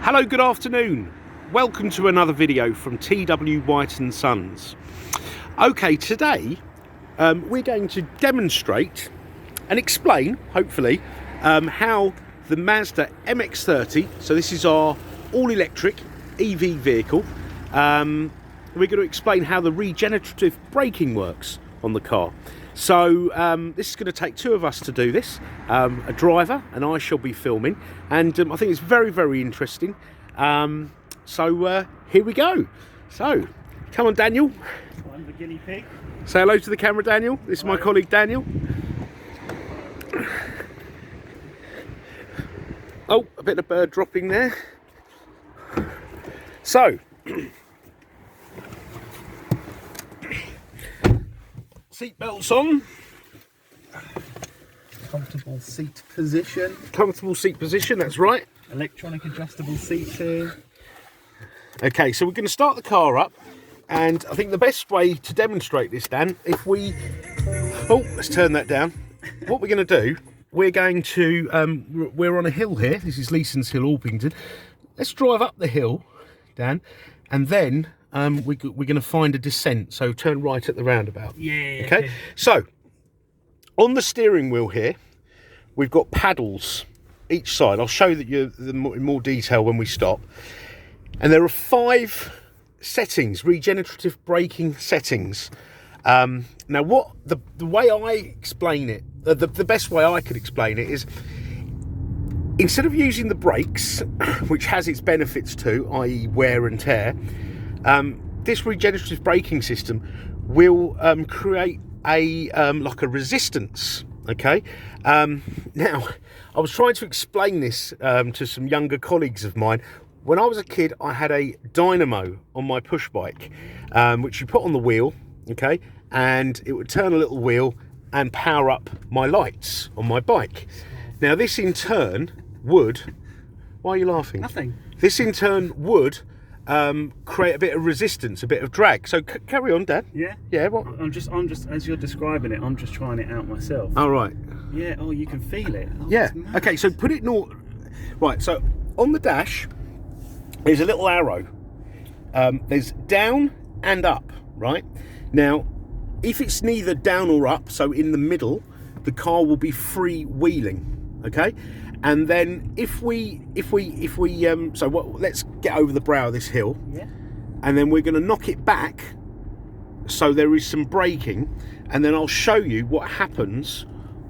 Hello, good afternoon. Welcome to another video from TW White & Sons. Okay, today we're going to demonstrate and explain, hopefully, how the Mazda MX-30, so this is our all-electric EV vehicle, we're going to explain how the regenerative braking works on the car. So this is going to take two of us to do this, a driver and I shall be filming, and I think it's very, very interesting. So here we go. So come on, Daniel. I'm the guinea pig. Say hello to the camera, Daniel. This is my colleague Daniel. Oh, a bit of bird dropping there. So seat belts on. Comfortable seat position. Comfortable seat position, that's right. Electronic adjustable seats here. Okay, so we're going to start the car up, and I think the best way to demonstrate this, Dan, if we... Oh, let's turn that down. What we're going to do, we're going to... we're on a hill here. This is Leeson's Hill, Orpington. Let's drive up the hill, Dan, and then we're going to find a descent. So turn right at the roundabout. Yeah. Okay, so on the steering wheel here, we've got paddles each side. I'll show you in more detail when we stop. And there are 5 settings, regenerative braking settings. Now, what the way I explain it, the best way I could explain it is, instead of using the brakes, which has its benefits too, i.e. wear and tear, this regenerative braking system will create a like a resistance. Okay. Now, I was trying to explain this to some younger colleagues of mine. When I was a kid, I had a dynamo on my push bike, which you put on the wheel, okay, and it would turn a little wheel and power up my lights on my bike. Now, this in turn would... Why are you laughing? Nothing. This in turn would create a bit of resistance, a bit of drag. So carry on, Dad. Yeah? Yeah, what? I'm just, as you're describing it, I'm just trying it out myself. All right. Yeah, oh, you can feel it. Oh, Yeah, okay, so put it right, so on the dash, there's a little arrow. There's down and up, right? Now, if it's neither down or up, so in the middle, the car will be freewheeling, okay? And then if we let's get over the brow of this hill. Yeah. And then we're going to knock it back, so there is some braking, and then I'll show you what happens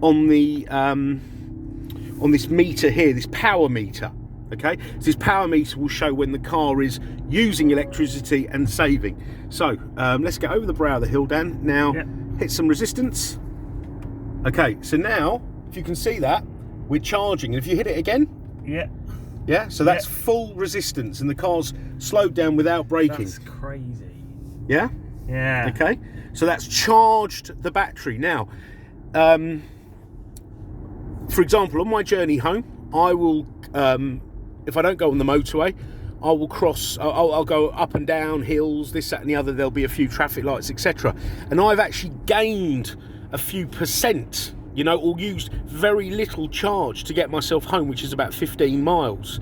on the on this meter here, this power meter. Okay, so this power meter will show when the car is using electricity and saving. So let's get over the brow of the hill, Dan. Now, hit some resistance. Okay, so now, if you can see that, we're charging. And if you hit it again, yeah, so that's full resistance, and the car's slowed down without braking. That's crazy. Yeah. Yeah. Okay, so that's charged the battery. Now, for example, on my journey home, I will, if I don't go on the motorway, I will cross, I'll go up and down hills, this, that and the other. There'll be a few traffic lights, etc. And I've actually gained a few percent, you know, or used very little charge to get myself home, which is about 15 miles.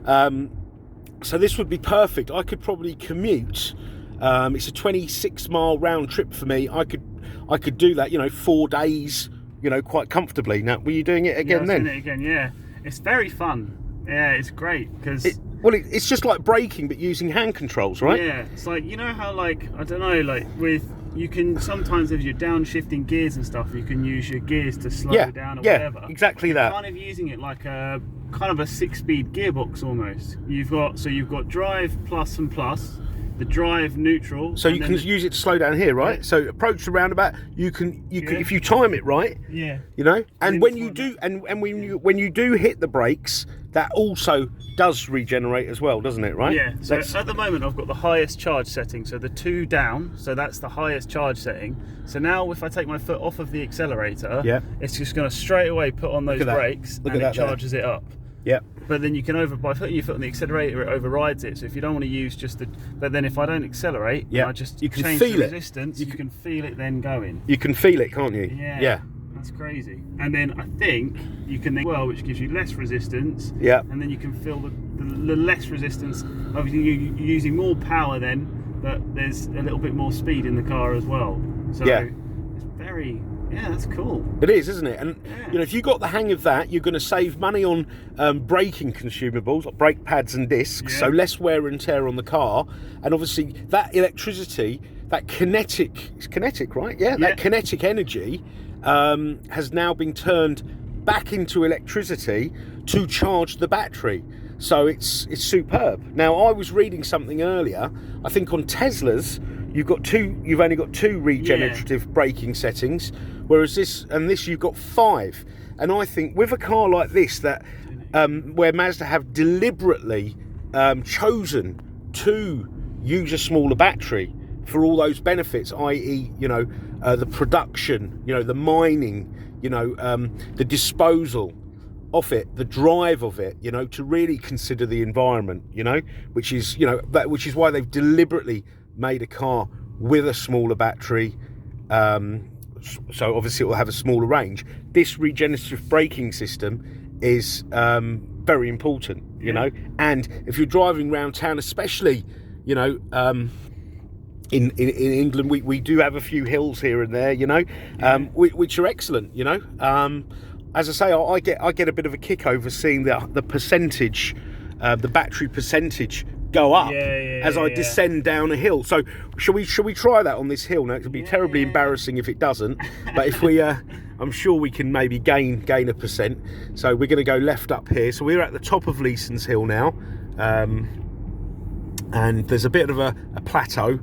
So this would be perfect. I could probably commute. It's a 26-mile round trip for me. I could do that, you know, 4 days, you know, quite comfortably. Now, were you doing it again then? Doing it again, yeah. It's very fun. Yeah, it's great because... It's just like braking, but using hand controls, right? Yeah, it's like, you know how, like, I don't know, like with... You can sometimes, if you're downshifting gears and stuff, you can use your gears to slow down or whatever. Yeah, exactly that. You're kind of using it like a kind of a 6-speed gearbox almost. You've got drive plus and plus, the drive neutral. So you can use it to slow down here, right? Yeah. So approach the roundabout. You can if you time it right. Yeah. You know, and when you do, and when you do hit the brakes, that also does regenerate as well, doesn't it? Right? Yeah. So at the moment, I've got the highest charge setting, so the 2 down. So that's the highest charge setting. So now, if I take my foot off of the accelerator, it's just going to straight away put on those brakes, and it charges it up. Yeah. But then you can by putting your foot on the accelerator, it overrides it. So if you don't want to use just the, but then if I don't accelerate, I just you can change feel the it. resistance. You can feel it then going. You can feel it, can't you? Yeah. Yeah. That's crazy. And then I think you can then, well, which gives you less resistance. Yeah. And then you can feel the less resistance. Obviously, you're using more power then, but there's a little bit more speed in the car as well. So yeah, it's very, yeah, that's cool. It is, isn't it? And you know, if you got the hang of that, you're going to save money on braking consumables like brake pads and discs, so less wear and tear on the car. And obviously, that electricity, that it's kinetic, right? Yeah, that kinetic energy has now been turned back into electricity to charge the battery. So it's superb. Now, I was reading something earlier. I think on Teslas, you've only got two regenerative braking settings, whereas this you've got 5. And I think with a car like this, that where Mazda have deliberately chosen to use a smaller battery for all those benefits, i.e., you know, the production, you know, the mining, you know, the disposal of it, the drive of it, you know, to really consider the environment, you know, which is why they've deliberately made a car with a smaller battery, so obviously it will have a smaller range. This regenerative braking system is very important, you know, and if you're driving around town, especially, you know, in England, we do have a few hills here and there, you know, which are excellent, you know. As I say, I get a bit of a kick over seeing the percentage, the battery percentage go up as I descend down a hill. So shall we try that on this hill? Now it'll be terribly embarrassing if it doesn't, but if we I'm sure we can maybe gain a percent. So we're going to go left up here. So we're at the top of Leeson's Hill now, and there's a bit of a plateau,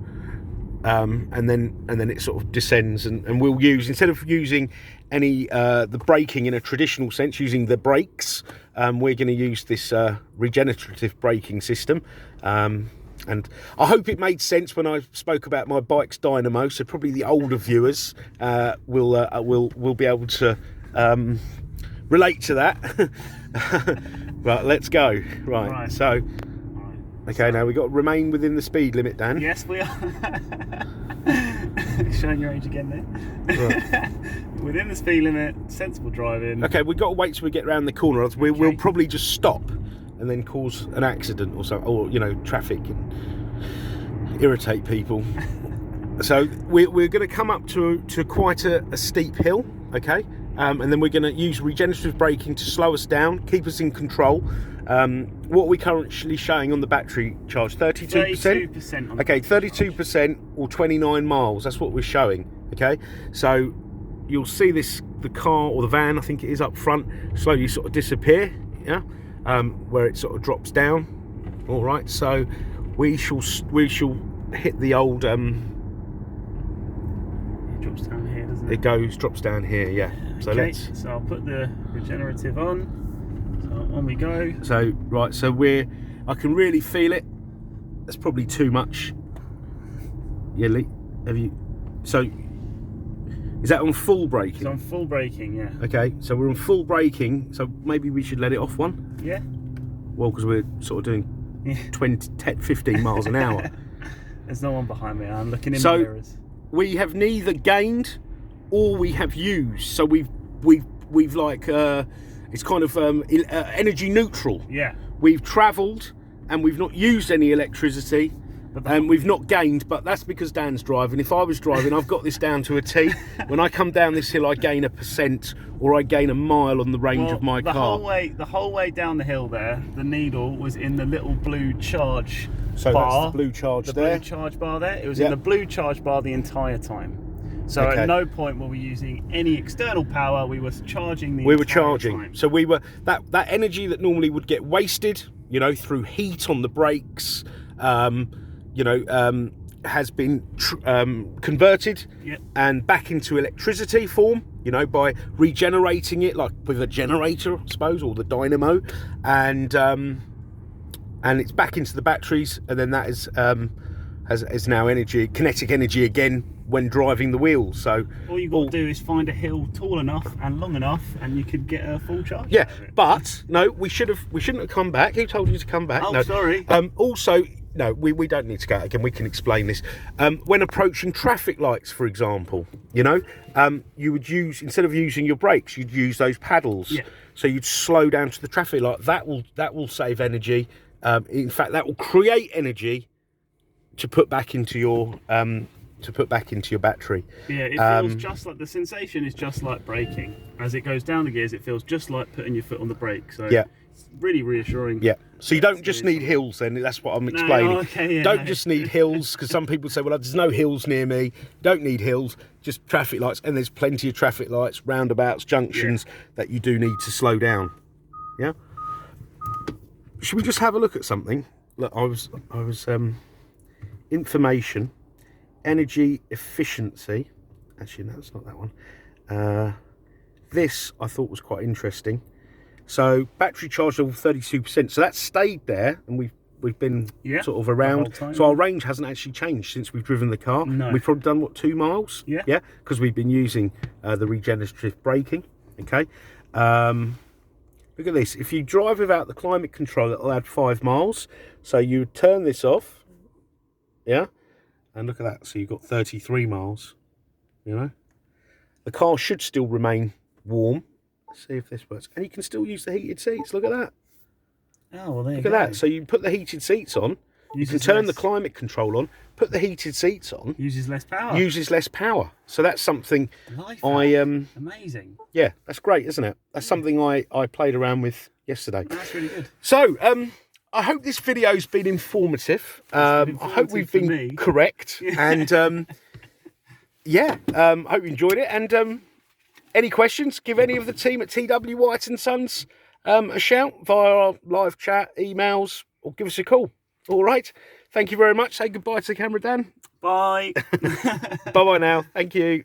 and then it sort of descends, and we'll use, instead of using any the braking in a traditional sense, using the brakes, we're going to use this regenerative braking system, and I hope it made sense when I spoke about my bike's dynamo. So probably the older viewers will be able to relate to that. Right, let's go. Right. So okay, now we've got to remain within the speed limit, Dan. Yes, we are. Showing your age again there. Right. Within the speed limit, sensible driving. Okay, we've got to wait till we get around the corner, else we'll probably just stop and then cause an accident or something, or, you know, traffic, and irritate people. So we're going to come up to quite a steep hill, okay? And then we're going to use regenerative braking to slow us down, keep us in control. What are we currently showing on the battery charge? 32%? 32%. Okay, 32% or 29 miles. That's what we're showing. Okay, so you'll see the car or the van, I think it is, up front, slowly sort of disappear. Yeah, where it sort of drops down. All right, so we shall hit the old. It drops down here, doesn't it? It drops down here. Yeah. So okay, so I'll put the regenerative on. So on we go. So right, so I can really feel it. That's probably too much. Yeah, Lee, have you? So is that on full braking? It's on full braking, yeah. Okay, so we're on full braking. So maybe we should let it off one. Yeah. Well, because we're sort of doing 15 miles an hour. There's no one behind me. I'm looking in the mirrors. We have neither gained or we have used. So we've like it's kind of energy neutral. Yeah. We've travelled and we've not used any electricity, and we've not gained. But that's because Dan's driving. If I was driving, I've got this down to a T. When I come down this hill, I gain 1% or I gain a mile on the range of my car. The whole way down the hill there, the needle was in the little blue charge bar. So that's the blue charge there. The blue charge bar there. It was in the blue charge bar the entire time. So at no point were we using any external power. We were charging the entire time. So we were that energy that normally would get wasted, you know, through heat on the brakes, you know, has been converted and back into electricity form, you know, by regenerating it, like with a generator, I suppose, or the dynamo, and it's back into the batteries, and then that is now energy, kinetic energy again when driving the wheels. So all you've got to do is find a hill tall enough and long enough, and you could get a full charge. Yeah, but no, we shouldn't have come back. Who told you to come back? Oh, no. sorry. Also, no, we don't need to go out again. We can explain this. When approaching traffic lights, for example, you know, you would use, instead of using your brakes, you'd use those paddles. Yeah. So you'd slow down to the traffic light. That will save energy. In fact, that will create energy to put back into your battery. Yeah, it feels just like, the sensation is just like braking. As it goes down the gears, it feels just like putting your foot on the brake. So yeah, it's really reassuring. Yeah. So you don't just need hills then, that's what I'm explaining. No, okay, yeah, don't just need hills, because some people say, well, there's no hills near me. Don't need hills, just traffic lights. And there's plenty of traffic lights, roundabouts, junctions that you do need to slow down. Yeah. Should we just have a look at something? Look, I was information, energy efficiency. Actually, no, it's not that one. This I thought was quite interesting. So battery charge level 32%. So that's stayed there, and we've been sort of around. So our range hasn't actually changed since we've driven the car. No. We've probably done, what, 2 miles? Yeah. Yeah, because we've been using the regenerative braking. Okay. Look at this. If you drive without the climate control, it'll add 5 miles. So you turn this off. Yeah. And look at that. So you've got 33 miles. You know. The car should still remain warm. Let's see if this works. And you can still use the heated seats. Look at that. Oh, well, there you go. Look at that. So you put the heated seats on. You can turn the climate control on. Put the heated seats on. Uses less power. Uses less power. So that's something amazing. Yeah, that's great, isn't it? That's something I played around with yesterday. That's really good. So I hope this video's been informative. I hope we've been correct. And yeah, hope you enjoyed it. And any questions, give any of the team at TW White and Sons a shout via our live chat, emails, or give us a call. All right. Thank you very much. Say goodbye to the camera, Dan. Bye. Bye-bye now. Thank you.